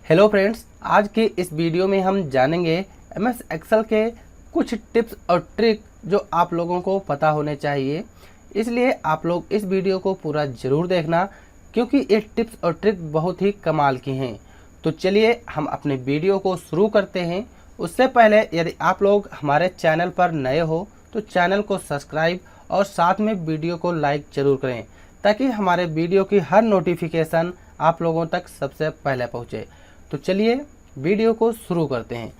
Hello friends, आज के इस वीडियो में हम जानेंगे एमएस एक्सेल के कुछ टिप्स और ट्रिक जो आप लोगों को पता होने चाहिए। इसलिए आप लोग इस वीडियो को पूरा ज़रूर देखना, क्योंकि ये टिप्स और ट्रिक बहुत ही कमाल की हैं। तो चलिए हम अपने वीडियो को शुरू करते हैं। उससे पहले यदि आप लोग हमारे चैनल पर नए हो तो चैनल को सब्सक्राइब और साथ में वीडियो को लाइक ज़रूर करें, ताकि हमारे वीडियो की हर नोटिफिकेशन आप लोगों तक सबसे पहले पहुँचे। तो चलिए वीडियो को शुरू करते हैं।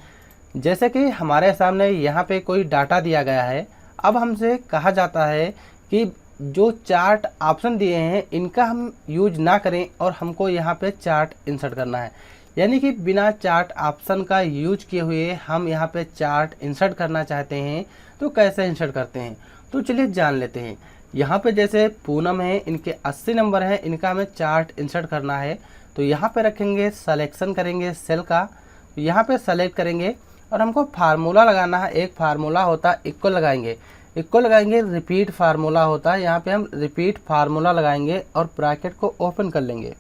जैसे कि हमारे सामने यहाँ पे कोई डाटा दिया गया है। अब हमसे कहा जाता है कि जो चार्ट ऑप्शन दिए हैं इनका हम यूज ना करें और हमको यहाँ पे चार्ट इंसर्ट करना है। यानी कि बिना चार्ट ऑप्शन का यूज किए हुए हम यहाँ पे चार्ट इंसर्ट करना चाहते हैं, तो कैसे इंसर्ट करते हैं तो चलिए जान लेते हैं। यहाँ पे जैसे पूनम है, इनके 80 नंबर है, इनका हमें चार्ट इंसर्ट करना है। तो यहाँ पे रखेंगे, सेलेक्शन करेंगे सेल का, यहाँ पे सेलेक्ट करेंगे और हमको फार्मूला लगाना है। एक फार्मूला होता है इक्वल लगाएंगे, रिपीट फार्मूला होता है, यहाँ पे हम रिपीट फार्मूला लगाएंगे और ब्रैकेट को ओपन कर लेंगे।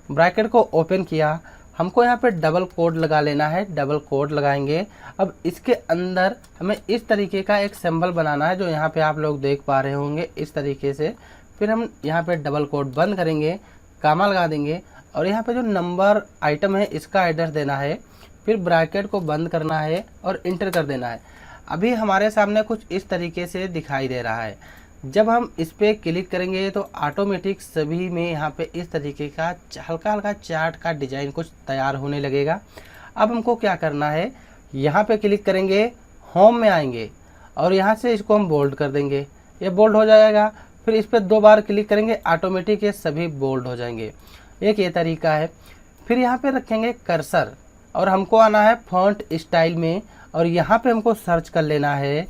ब्रैकेट को ओपन किया, हमको यहाँ पे डबल कोड लगा लेना है, डबल कोड लगाएंगे। अब इसके अंदर हमें इस तरीके का एक सिंबल बनाना है, जो यहाँ पे आप लोग देख पा रहे होंगे इस तरीके से। फिर हम यहाँ पे डबल कोड बंद करेंगे, कामा लगा देंगे और यहाँ पे जो नंबर आइटम है इसका एड्रेस देना है। फिर ब्रैकेट को बंद करना है और इंटर कर देना है। अभी हमारे सामने कुछ इस तरीके से दिखाई दे रहा है। जब हम इस पर क्लिक करेंगे तो ऑटोमेटिक सभी में यहाँ पे इस तरीके का हल्का हल्का चार्ट का डिजाइन कुछ तैयार होने लगेगा। अब हमको क्या करना है, यहाँ पे क्लिक करेंगे, होम में आएंगे और यहाँ से इसको हम बोल्ड कर देंगे, ये बोल्ड हो जाएगा। फिर इस पर 2 बार क्लिक करेंगे, ऑटोमेटिक ये सभी बोल्ड हो जाएंगे। एक ये तरीका है। फिर यहाँ पे रखेंगे कर्सर और हमको आना है फॉन्ट स्टाइल में और यहाँ पे हमको सर्च कर लेना है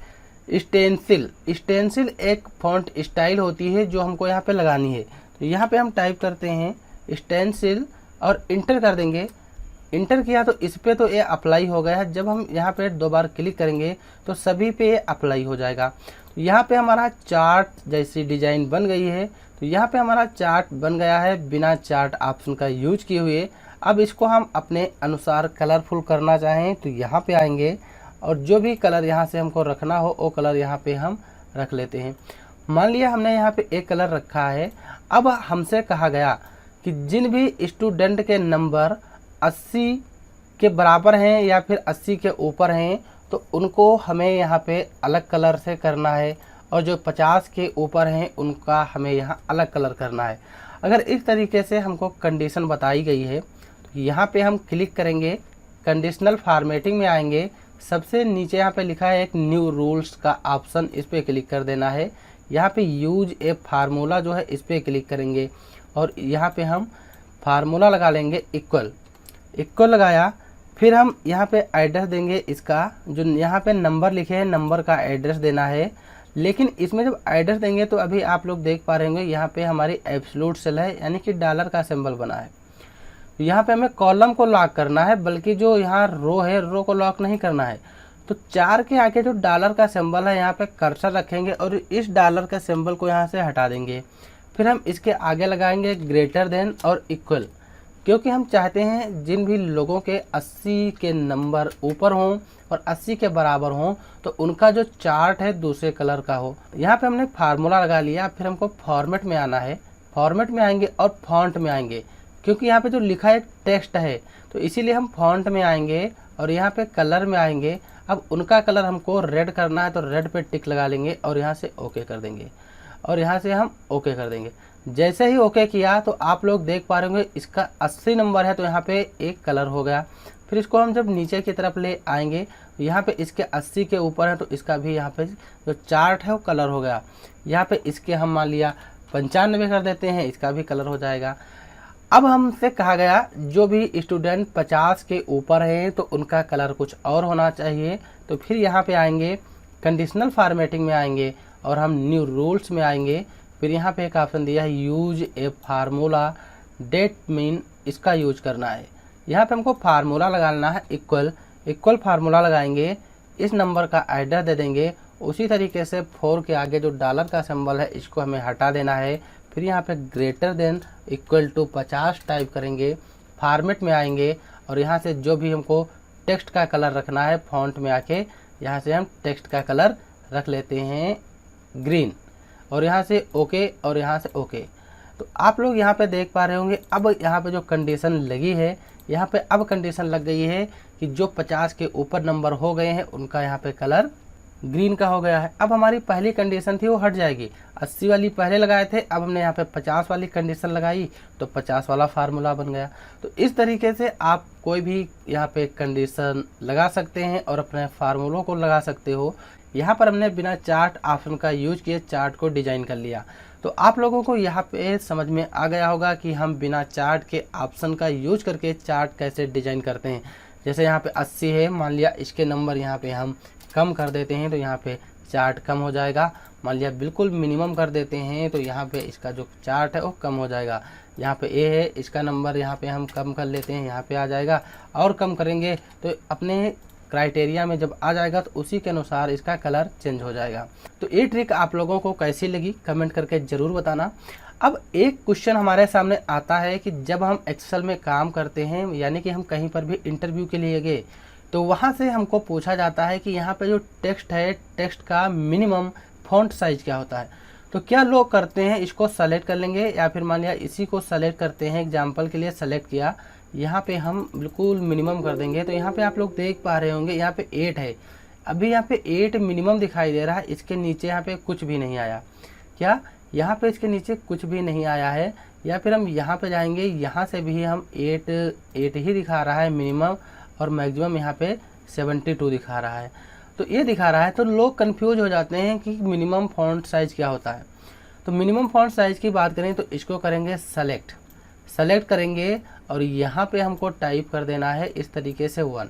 स्टेंसिल एक फॉन्ट स्टाइल होती है जो हमको यहाँ पे लगानी है। तो यहाँ पे हम टाइप करते हैं स्टेंसिल और इंटर कर देंगे। इंटर किया तो इस पे तो ये अप्लाई हो गया है। जब हम यहाँ पे 2 बार क्लिक करेंगे तो सभी पे ये अप्लाई हो जाएगा। तो यहाँ पे हमारा चार्ट जैसी डिजाइन बन गई है। तो यहाँ पे हमारा चार्ट बन गया है बिना चार्ट ऑप्शन का यूज किए हुए। अब इसको हम अपने अनुसार कलरफुल करना चाहें तो यहाँ पे आएंगे और जो भी कलर यहाँ से हमको रखना हो वो कलर यहाँ पे हम रख लेते हैं। मान लिया हमने यहाँ पे एक कलर रखा है। अब हमसे कहा गया कि जिन भी स्टूडेंट के नंबर 80 के बराबर हैं या फिर 80 के ऊपर हैं तो उनको हमें यहाँ पे अलग कलर से करना है, और जो 50 के ऊपर हैं उनका हमें यहाँ अलग कलर करना है। अगर इस तरीके से हमको कंडीशन बताई गई है तो यहाँ पे हम क्लिक करेंगे, कंडीशनल फॉर्मेटिंग में आएंगे। सबसे नीचे यहाँ पे लिखा है एक न्यू रूल्स का ऑप्शन, इस पर क्लिक कर देना है। यहाँ पे यूज ए फार्मूला जो है इस पर क्लिक करेंगे और यहाँ पे हम फार्मूला लगा लेंगे इक्वल लगाया। फिर हम यहाँ पे एड्रेस देंगे, इसका जो यहाँ पे नंबर लिखे हैं नंबर का एड्रेस देना है। लेकिन इसमें जब एड्रेस देंगे तो अभी आप लोग देख पा रहे होंगे यहाँ पे हमारी एब्सोल्यूट सेल है, यानी कि डॉलर का सिंबल बना है। तो यहाँ पे हमें कॉलम को लॉक करना है, बल्कि जो यहाँ रो है रो को लॉक नहीं करना है। तो 4 के आगे जो डॉलर का सिंबल है यहाँ पे कर्सर रखेंगे और इस डॉलर के सिंबल को यहाँ से हटा देंगे। फिर हम इसके आगे लगाएंगे ग्रेटर देन और इक्वल, क्योंकि हम चाहते हैं जिन भी लोगों के 80 के नंबर ऊपर हों और 80 के बराबर हों तो उनका जो चार्ट है दूसरे कलर का हो। यहाँ पे हमने फार्मूला लगा लिया। फिर हमको फॉर्मेट में आना है, फॉर्मेट में आएंगे और फॉन्ट में आएंगे, क्योंकि यहाँ पे जो लिखा है टेक्स्ट है तो इसीलिए हम फॉन्ट में आएंगे और यहाँ पे कलर में आएंगे। अब उनका कलर हमको रेड करना है तो रेड पे टिक लगा लेंगे और यहाँ से ओके कर देंगे और यहाँ से हम ओके कर देंगे। जैसे ही ओके किया तो आप लोग देख पा रहे होंगे इसका 80 नंबर है तो यहाँ पे एक कलर हो गया। फिर इसको हम जब नीचे की तरफ ले आएंगे तो यहाँ पे इसके 80 के ऊपर है तो इसका भी यहाँ पे जो चार्ट है वो कलर हो गया। यहाँ पे इसके हम मान लिया 95 कर देते हैं, इसका भी कलर हो जाएगा। अब हमसे कहा गया जो भी स्टूडेंट 50 के ऊपर हैं तो उनका कलर कुछ और होना चाहिए। तो फिर यहाँ पे आएंगे, कंडीशनल फॉर्मेटिंग में आएंगे और हम न्यू रूल्स में आएंगे। फिर यहाँ पे एक ऑप्शन दिया है use A formula that mean, इसका यूज करना है। यहाँ पे हमको फार्मूला लगाना है इक्वल फार्मूला लगाएंगे, इस नंबर का एड्रेस दे देंगे। उसी तरीके से 4 के आगे जो डॉलर का सिंबल है इसको हमें हटा देना है। फिर यहाँ पे greater than equal to 50 type करेंगे, फॉर्मेट में आएंगे और यहाँ से जो भी हमको टेक्स्ट का कलर रखना है फॉन्ट में आके यहाँ से हम टेक्स्ट का कलर रख लेते हैं ग्रीन, और यहाँ से ओके और यहाँ से ओके। तो आप लोग यहाँ पे देख पा रहे होंगे अब यहाँ पे जो कंडीशन लगी है, यहाँ पे अब कंडीशन लग गई है कि जो 50 के ऊपर नंबर हो गए हैं उनका यहाँ पे कलर ग्रीन का हो गया है। अब हमारी पहली कंडीशन थी वो हट जाएगी, 80 वाली पहले लगाए थे, अब हमने यहाँ पे 50 वाली कंडीशन लगाई तो 50 वाला फार्मूला बन गया। तो इस तरीके से आप कोई भी यहाँ पे कंडीशन लगा सकते हैं और अपने फार्मूलों को लगा सकते हो। यहाँ पर हमने बिना चार्ट ऑप्शन का यूज किए चार्ट को डिजाइन कर लिया। तो आप लोगों को यहाँ पे समझ में आ गया होगा कि हम बिना चार्ट के ऑप्शन का यूज करके चार्ट कैसे डिजाइन करते हैं। जैसे यहाँ पे 80 है, मान लिया इसके नंबर यहाँ पे हम कम कर देते हैं तो यहाँ पे चार्ट कम हो जाएगा। मान लिया बिल्कुल मिनिमम कर देते हैं तो यहाँ पे इसका जो चार्ट है वो कम हो जाएगा। यहाँ पे ए है, इसका नंबर यहाँ पे हम कम कर लेते हैं, यहाँ पे आ जाएगा, और कम करेंगे तो अपने क्राइटेरिया में जब आ जाएगा तो उसी के अनुसार इसका कलर चेंज हो जाएगा। तो ये ट्रिक आप लोगों को कैसी लगी कमेंट करके ज़रूर बताना। अब एक क्वेश्चन हमारे सामने आता है कि जब हम एक्सेल में काम करते हैं, यानी कि हम कहीं पर भी इंटरव्यू के लिए गए तो वहाँ से हमको पूछा जाता है कि यहाँ पे जो टेक्स्ट है, टेक्स्ट का मिनिमम फॉन्ट साइज क्या होता है। तो क्या लोग करते हैं, इसको सेलेक्ट कर लेंगे या फिर मान लिया इसी को सेलेक्ट करते हैं, एग्जाम्पल के लिए सेलेक्ट किया, यहाँ पे हम बिल्कुल मिनिमम कर देंगे। तो यहाँ पे आप लोग देख पा रहे होंगे यहाँ पे 8 है, अभी यहाँ पे 8 मिनिमम दिखाई दे रहा है, इसके नीचे यहाँ पे कुछ भी नहीं आया। क्या यहाँ पे इसके नीचे कुछ भी नहीं आया है? या फिर हम यहाँ पे जाएंगे, यहाँ से भी हम 8 ही दिखा रहा है मिनिमम, और मैक्सिमम यहाँ पे 72 दिखा रहा है। तो ये दिखा रहा है तो लोग कंफ्यूज हो जाते हैं कि मिनिमम फॉन्ट साइज़ क्या होता है। तो मिनिमम फॉन्ट साइज़ की बात करें तो इसको करेंगे सेलेक्ट करेंगे और यहाँ पे हमको टाइप कर देना है इस तरीके से 1,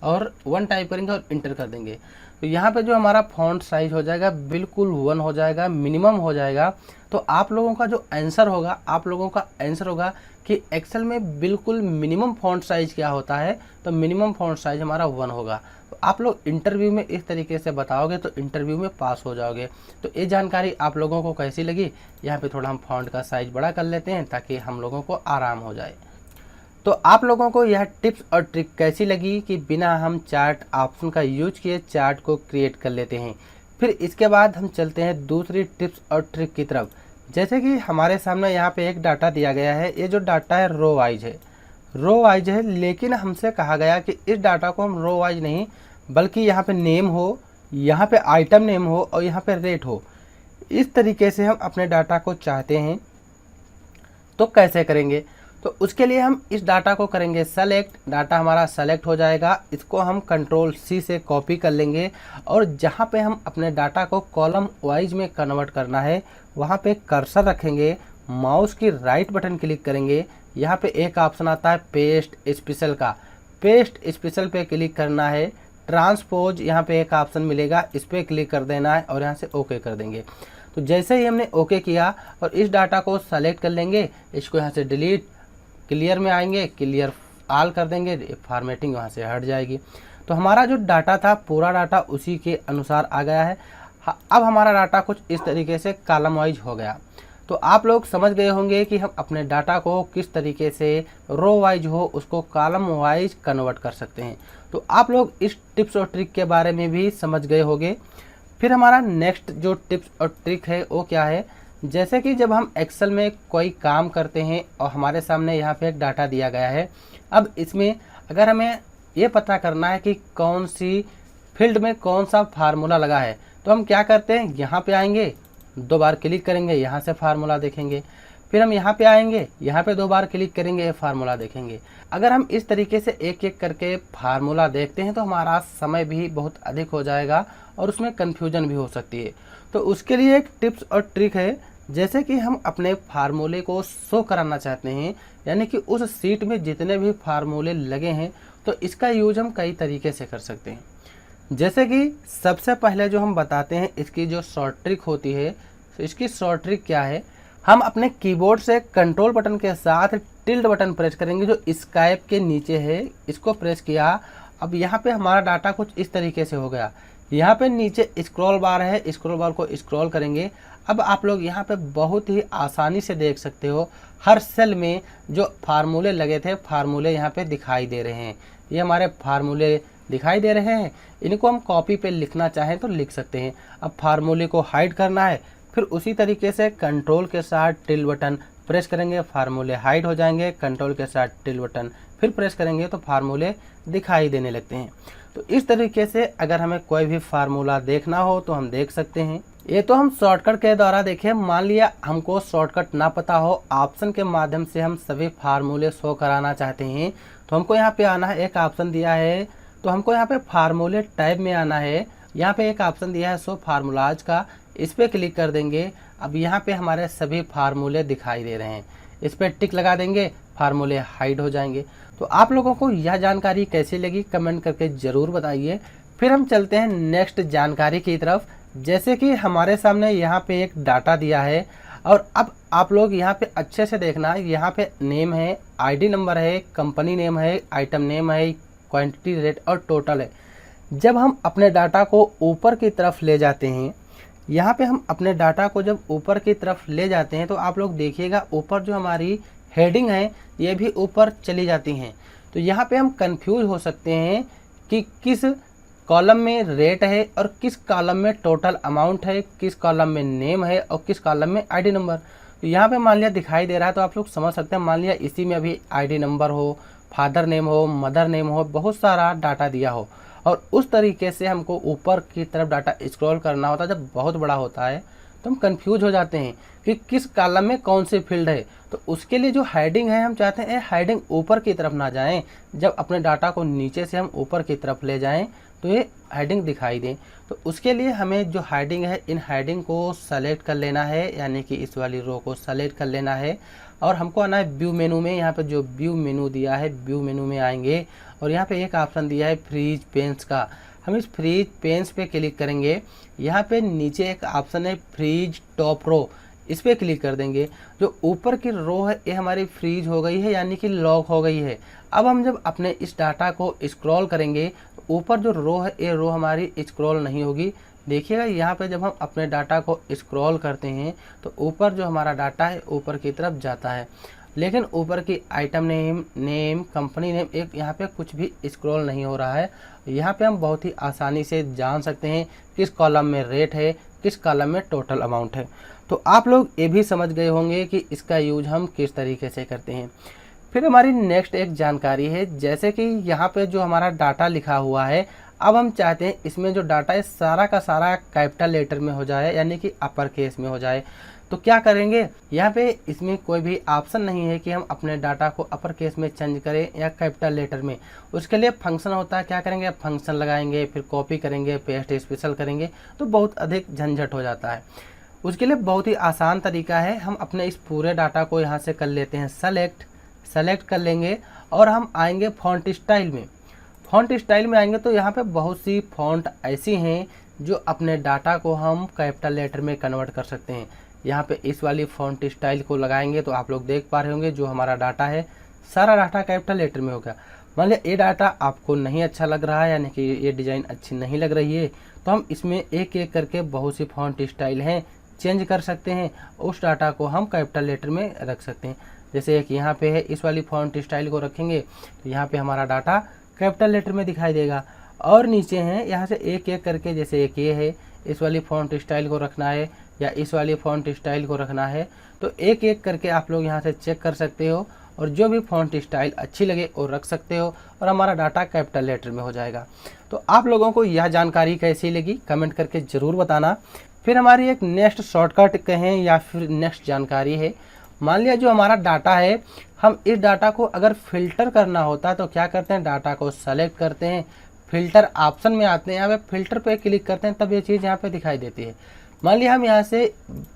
और 1 टाइप करेंगे और इंटर कर देंगे। तो यहाँ पे जो हमारा फॉन्ट साइज हो जाएगा बिल्कुल 1 हो जाएगा, मिनिमम हो जाएगा। तो आप लोगों का जो आंसर होगा, आप लोगों का आंसर होगा कि एक्सेल में बिल्कुल मिनिमम फॉन्ट साइज क्या होता है, तो मिनिमम फॉन्ट साइज हमारा 1 होगा। तो आप लोग इंटरव्यू में इस तरीके से बताओगे तो इंटरव्यू में पास हो जाओगे। तो ये जानकारी आप लोगों को कैसी लगी? यहाँ पे थोड़ा हम फॉन्ट का साइज बड़ा कर लेते हैं ताकि हम लोगों को आराम हो जाए। तो आप लोगों को यह टिप्स और ट्रिक कैसी लगी कि बिना हम चार्ट ऑप्शन का यूज किए चार्ट को क्रिएट कर लेते हैं। फिर इसके बाद हम चलते हैं दूसरी टिप्स और ट्रिक की तरफ। जैसे कि हमारे सामने यहाँ पे एक डाटा दिया गया है, ये जो डाटा है रो वाइज है, लेकिन हमसे कहा गया कि इस डाटा को हम रो वाइज नहीं बल्कि यहाँ पे नेम हो, यहाँ पे आइटम नेम हो और यहाँ पे रेट हो, इस तरीके से हम अपने डाटा को चाहते हैं। तो कैसे करेंगे? तो उसके लिए हम इस डाटा को करेंगे सेलेक्ट, डाटा हमारा सेलेक्ट हो जाएगा, इसको हम Ctrl+C से कॉपी कर लेंगे और जहाँ पे हम अपने डाटा को कॉलम वाइज में कन्वर्ट करना है वहाँ पे कर्सर रखेंगे, माउस की राइट बटन क्लिक करेंगे, यहाँ पे एक ऑप्शन आता है पेस्ट स्पेशल का, पेस्ट स्पेशल पे क्लिक करना है, ट्रांसपोज यहाँ पे एक ऑप्शन मिलेगा, इस पर क्लिक कर देना है और यहाँ से ओके कर देंगे। तो जैसे ही हमने ओके किया और इस डाटा को सेलेक्ट कर लेंगे, इसको यहाँ से डिलीट, क्लियर में आएंगे, क्लियर ऑल कर देंगे, फॉर्मेटिंग वहाँ से हट जाएगी। तो हमारा जो डाटा था पूरा डाटा उसी के अनुसार आ गया है। अब हमारा डाटा कुछ इस तरीके से कॉलम वाइज हो गया। तो आप लोग समझ गए होंगे कि हम अपने डाटा को किस तरीके से रो वाइज हो उसको कॉलम वाइज कन्वर्ट कर सकते हैं। तो आप लोग इस टिप्स और ट्रिक के बारे में भी समझ गए होंगे। फिर हमारा नेक्स्ट जो टिप्स और ट्रिक है वो क्या है? जैसे कि जब हम एक्सेल में कोई काम करते हैं और हमारे सामने यहाँ पे एक डाटा दिया गया है, अब इसमें अगर हमें ये पता करना है कि कौन सी फील्ड में कौन सा फार्मूला लगा है, तो हम क्या करते हैं, यहाँ पे आएंगे, 2 बार क्लिक करेंगे, यहाँ से फार्मूला देखेंगे, फिर हम यहाँ पे आएंगे, यहाँ पे 2 बार क्लिक करेंगे, फार्मूला देखेंगे। अगर हम इस तरीके से एक एक करके फार्मूला देखते हैं तो हमारा समय भी बहुत अधिक हो जाएगा और उसमें कन्फ्यूजन भी हो सकती है। तो उसके लिए एक टिप्स और ट्रिक है, जैसे कि हम अपने फार्मूले को शो कराना चाहते हैं, यानी कि उस सीट में जितने भी फार्मूले लगे हैं, तो इसका यूज हम कई तरीके से कर सकते हैं। जैसे कि सबसे पहले जो हम बताते हैं इसकी जो शॉर्ट ट्रिक होती है, तो इसकी शॉर्ट ट्रिक क्या है, हम अपने कीबोर्ड से कंट्रोल बटन के साथ टिल्ड बटन प्रेस करेंगे जो स्काइप के नीचे है, इसको प्रेस किया। अब यहाँ पे हमारा डाटा कुछ इस तरीके से हो गया, यहाँ पे नीचे स्क्रॉल बार है, स्क्रॉल बार को स्क्रॉल करेंगे। अब आप लोग यहाँ पे बहुत ही आसानी से देख सकते हो, हर सेल में जो फार्मूले लगे थे फार्मूले यहाँ पे दिखाई दे रहे हैं। ये हमारे फार्मूले दिखाई दे रहे हैं, इनको हम कॉपी पे लिखना चाहें तो लिख सकते हैं। अब फार्मूले को हाइड करना है, फिर उसी तरीके से कंट्रोल के साथ टिल बटन प्रेस करेंगे, फार्मूले हाइड हो जाएंगे। कंट्रोल के साथ टिल बटन फिर प्रेस करेंगे तो फार्मूले दिखाई देने लगते हैं। तो इस तरीके से अगर हमें कोई भी फार्मूला देखना हो तो हम देख सकते हैं। ये तो हम शॉर्टकट के द्वारा देखें। मान लिया हमको शॉर्टकट ना पता हो, ऑप्शन के माध्यम से हम सभी फार्मूले शो कराना चाहते हैं, तो हमको यहाँ पे आना है। एक ऑप्शन दिया है तो हमको यहाँ पे फार्मूले टाइप में आना है। यहाँ पे एक ऑप्शन दिया है शो फार्मूलाज का, इस पर क्लिक कर देंगे। अब यहाँ पे हमारे सभी फार्मूले दिखाई दे रहे हैं, इस पर टिक लगा देंगे, फार्मूले हाइड हो जाएंगे। तो आप लोगों को यह जानकारी कैसी लगी कमेंट करके ज़रूर बताइए। फिर हम चलते हैं नेक्स्ट जानकारी की तरफ। जैसे कि हमारे सामने यहाँ पे एक डाटा दिया है और अब आप लोग यहाँ पे अच्छे से देखना, यहाँ पे नेम है, आईडी नंबर है, कंपनी नेम है, आइटम नेम है, क्वांटिटी रेट और टोटल है। जब हम अपने डाटा को ऊपर की तरफ ले जाते हैं, यहाँ पे हम अपने डाटा को जब ऊपर की तरफ ले जाते हैं तो आप लोग देखिएगा ऊपर जो हमारी हेडिंग है ये भी ऊपर चली जाती हैं। तो यहाँ पे हम कंफ्यूज हो सकते हैं कि किस कॉलम में रेट है और किस कॉलम में टोटल अमाउंट है, किस कॉलम में नेम है और किस कॉलम में आईडी नंबर। तो यहाँ पे मान लिया दिखाई दे रहा है तो आप लोग समझ सकते हैं। मान लिया इसी में अभी आईडी नंबर हो, फादर नेम हो, मदर नेम हो, बहुत सारा डाटा दिया हो और उस तरीके से हमको ऊपर की तरफ डाटा स्क्रॉल करना होता है। जब बहुत बड़ा होता है तो हम कंफ्यूज हो जाते हैं कि किस कॉलम में कौन सी फील्ड है। तो उसके लिए जो हेडिंग है, हम चाहते हैं हेडिंग ऊपर की तरफ ना जाएं। जब अपने डाटा को नीचे से हम ऊपर की तरफ ले जाएं तो ये हेडिंग दिखाई दें। तो उसके लिए हमें जो हेडिंग है, इन हेडिंग को सेलेक्ट कर लेना है, यानी कि इस वाली रो को सेलेक्ट कर लेना है और हमको आना है व्यू मेनू में। यहाँ पे जो व्यू मेनू दिया है, व्यू मेनू में आएंगे और यहाँ पे एक ऑप्शन दिया है फ्रीज पेन्स का। हम इस फ्रीज पेन्स पे क्लिक करेंगे। यहाँ पे नीचे एक ऑप्शन है फ्रीज टॉप रो, इस पर क्लिक कर देंगे। जो ऊपर की रो है ये हमारी फ्रीज हो गई है, यानी कि लॉक हो गई है। अब हम जब अपने इस डाटा को स्क्रॉल करेंगे तो ऊपर जो रो है ये रो हमारी स्क्रॉल नहीं होगी। देखिएगा यहाँ पे जब हम अपने डाटा को स्क्रॉल करते हैं तो ऊपर जो हमारा डाटा है ऊपर की तरफ जाता है, लेकिन ऊपर की आइटम नेम, कंपनी नेम एक यहाँ पे कुछ भी स्क्रॉल नहीं हो रहा है। यहाँ पे हम बहुत ही आसानी से जान सकते हैं किस कॉलम में रेट है, किस कॉलम में टोटल अमाउंट है। तो आप लोग ये भी समझ गए होंगे कि इसका यूज हम किस तरीके से करते हैं। फिर हमारी नेक्स्ट एक जानकारी है, जैसे कि यहाँ पे जो हमारा डाटा लिखा हुआ है, अब हम चाहते हैं इसमें जो डाटा है सारा का सारा कैपिटल लेटर में हो जाए, यानी कि अपर केस में हो जाए। तो क्या करेंगे, यहाँ पे इसमें कोई भी ऑप्शन नहीं है कि हम अपने डाटा को अपर केस में चेंज करें या कैपिटल लेटर में। उसके लिए फंक्शन होता है, क्या करेंगे, फंक्शन लगाएंगे, फिर कॉपी करेंगे, पेस्ट स्पेशल करेंगे तो बहुत अधिक झंझट हो जाता है। उसके लिए बहुत ही आसान तरीका है, हम अपने इस पूरे डाटा को यहाँ से कर लेते हैं सेलेक्ट कर लेंगे और हम आएंगे फॉन्ट स्टाइल में। फॉन्ट स्टाइल में आएंगे तो यहाँ पे बहुत सी फॉन्ट ऐसी हैं जो अपने डाटा को हम कैपिटल लेटर में कन्वर्ट कर सकते हैं। यहाँ पे इस वाली फॉन्ट स्टाइल को लगाएंगे तो आप लोग देख पा रहे होंगे जो हमारा डाटा है सारा डाटा कैपिटल लेटर में हो गया। मान लिया ये डाटा आपको नहीं अच्छा लग रहा है, यानी कि ये डिज़ाइन अच्छी नहीं लग रही है, तो हम इसमें एक एक करके बहुत सी फॉन्ट स्टाइल हैं चेंज कर सकते हैं। उस डाटा को हम कैपिटल लेटर में रख सकते हैं। जैसे एक यहाँ पे है, इस वाली फॉन्ट स्टाइल को रखेंगे तो यहाँ पे हमारा डाटा कैपिटल लेटर में दिखाई देगा। और नीचे हैं यहाँ से एक एक करके, जैसे एक ये है, इस वाली फॉन्ट स्टाइल को रखना है या इस वाली फॉन्ट स्टाइल को रखना है, तो एक एक करके आप लोग यहाँ से चेक कर सकते हो और जो भी फॉन्ट स्टाइल अच्छी लगे वो रख सकते हो और हमारा डाटा कैपिटल लेटर में हो जाएगा। तो आप लोगों को यह जानकारी कैसी लगी कमेंट करके ज़रूर बताना। फिर हमारी एक नेक्स्ट शॉर्टकट कहें या फिर नेक्स्ट जानकारी है। मान लिया जो हमारा डाटा है, हम इस डाटा को अगर फ़िल्टर करना होता है तो क्या करते हैं, डाटा को सेलेक्ट करते हैं, फ़िल्टर ऑप्शन में आते हैं, यहाँ पे फ़िल्टर पे क्लिक करते हैं, तब ये चीज़ यहाँ पे दिखाई देती है। मान लिया हम यहाँ से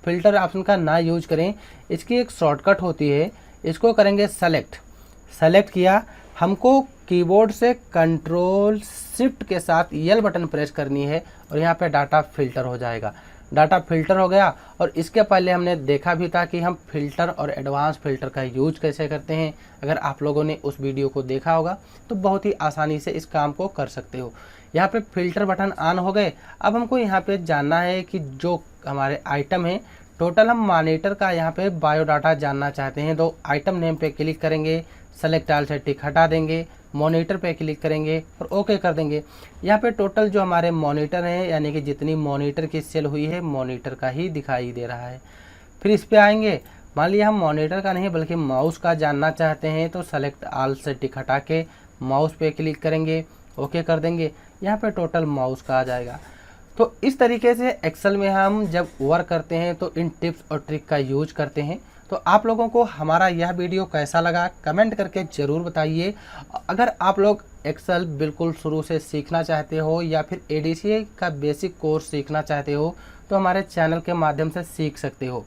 फ़िल्टर ऑप्शन का ना यूज करें, इसकी एक शॉर्टकट होती है, इसको करेंगे सेलेक्ट किया, हमको कीबोर्ड से कंट्रोल शिफ्ट के साथ यल बटन प्रेस करनी है और यहाँ पे डाटा फ़िल्टर हो जाएगा। डाटा फ़िल्टर हो गया। और इसके पहले हमने देखा भी था कि हम फ़िल्टर और एडवांस फ़िल्टर का यूज कैसे करते हैं। अगर आप लोगों ने उस वीडियो को देखा होगा तो बहुत ही आसानी से इस काम को कर सकते हो। यहाँ पे फ़िल्टर बटन ऑन हो गए। अब हमको यहाँ पे जानना है कि जो हमारे आइटम हैं टोटल हम मॉनिटर का यहाँ पे बायोडाटा जानना चाहते हैं तो आइटम नेम पे क्लिक करेंगे, सेलेक्ट ऑल से टिक हटा देंगे, मॉनिटर पे क्लिक करेंगे और ओके कर देंगे। यहाँ पे टोटल जो हमारे मॉनिटर हैं यानी कि जितनी मॉनिटर की सेल हुई है मॉनिटर का ही दिखाई दे रहा है। फिर इस पे आएंगे, मान लिया हम मॉनिटर का नहीं बल्कि माउस का जानना चाहते हैं तो सेलेक्ट ऑल से टिक हटा के माउस पे क्लिक करेंगे, ओके कर देंगे। यहाँ पे टोटल माउस का आ जाएगा। तो इस तरीके से एक्सेल में हम जब वर्क करते हैं तो इन टिप्स और ट्रिक का यूज करते हैं। तो आप लोगों को हमारा यह वीडियो कैसा लगा कमेंट करके ज़रूर बताइए। अगर आप लोग एक्सेल बिल्कुल शुरू से सीखना चाहते हो या फिर ADCA का बेसिक कोर्स सीखना चाहते हो तो हमारे चैनल के माध्यम से सीख सकते हो,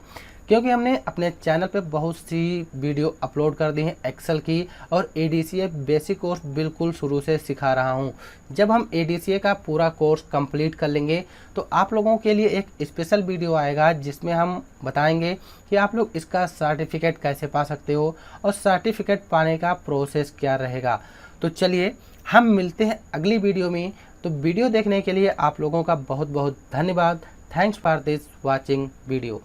क्योंकि हमने अपने चैनल पे बहुत सी वीडियो अपलोड कर दी हैं एक्सेल की और ADCA बेसिक कोर्स बिल्कुल शुरू से सिखा रहा हूं। जब हम ADCA का पूरा कोर्स कंप्लीट कर लेंगे तो आप लोगों के लिए एक स्पेशल वीडियो आएगा जिसमें हम बताएंगे कि आप लोग इसका सर्टिफिकेट कैसे पा सकते हो और सर्टिफिकेट पाने का प्रोसेस क्या रहेगा। तो चलिए हम मिलते हैं अगली वीडियो में। तो वीडियो देखने के लिए आप लोगों का बहुत बहुत धन्यवाद। Thanks for this watching video.